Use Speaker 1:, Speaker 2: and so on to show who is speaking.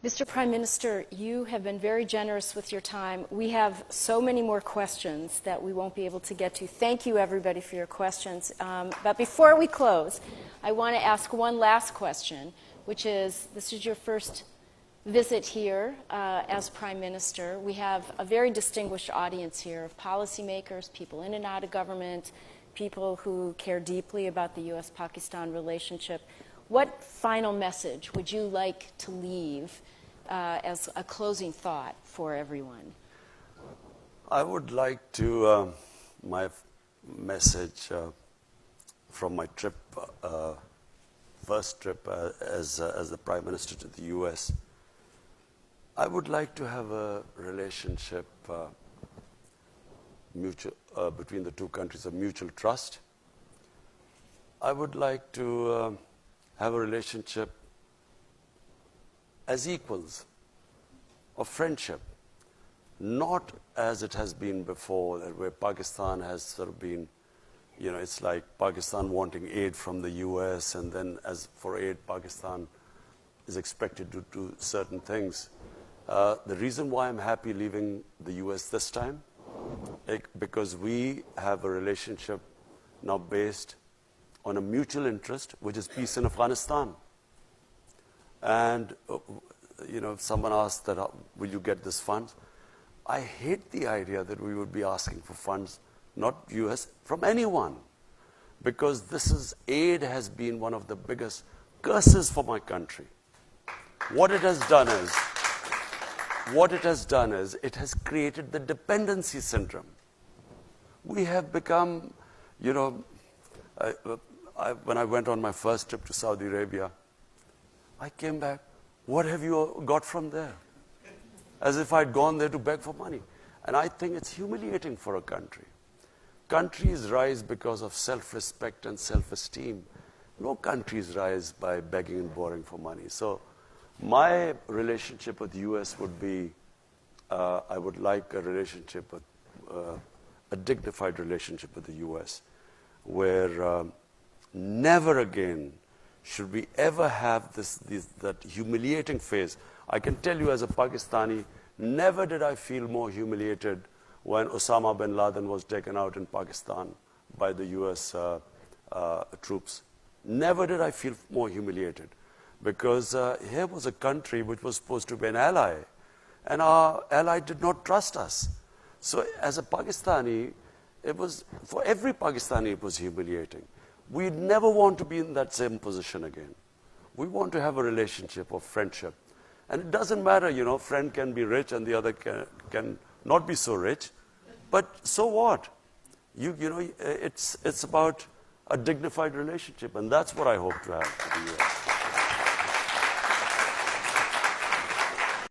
Speaker 1: Mr. Prime Minister, you have been very generous with your time. We have so many more questions that we won't be able to get to. Thank you, everybody, for your questions. But before we close, I want to ask one last question, which is, this is your first visit here as Prime Minister. We have a very distinguished audience here of policymakers, people in and out of government, people who care deeply about the U.S.-Pakistan relationship. What final message would you like to leave as a closing thought for everyone?
Speaker 2: I would like to, my message from my trip, first trip as the Prime Minister to the U.S., I would like to have a relationship between the two countries of mutual trust. I would like to have a relationship as equals of friendship, not as it has been before, where Pakistan has sort of been, you know, it's like Pakistan wanting aid from the U.S., and then as for aid, Pakistan is expected to do certain things. The reason why I'm happy leaving the U.S. this time, because we have a relationship now based on a mutual interest, which is peace in Afghanistan. And, you know, someone asked that, will you get this funds? I hate the idea that we would be asking for funds, not U.S., from anyone. Because aid has been one of the biggest curses for my country. What it has done is, it has created the dependency syndrome. We have become, you know, when I went on my first trip to Saudi Arabia, I came back, what have you got from there? As if I'd gone there to beg for money. And I think it's humiliating for a country. Countries rise because of self-respect and self-esteem. No countries rise by begging and borrowing for money. So my relationship with the U.S. would be, I would like a relationship, a dignified relationship with the U.S., where never again should we ever have that humiliating phase. I can tell you as a Pakistani, never did I feel more humiliated when Osama bin Laden was taken out in Pakistan by the U.S. Troops. Never did I feel more humiliated, because here was a country which was supposed to be an ally, and our ally did not trust us. So as a Pakistani, for every Pakistani, it was humiliating. We never want to be in that same position again. We want to have a relationship of friendship. And it doesn't matter, you know, friend can be rich and the other can not be so rich. But so what? You know, it's about a dignified relationship, and that's what I hope to have with the U.S.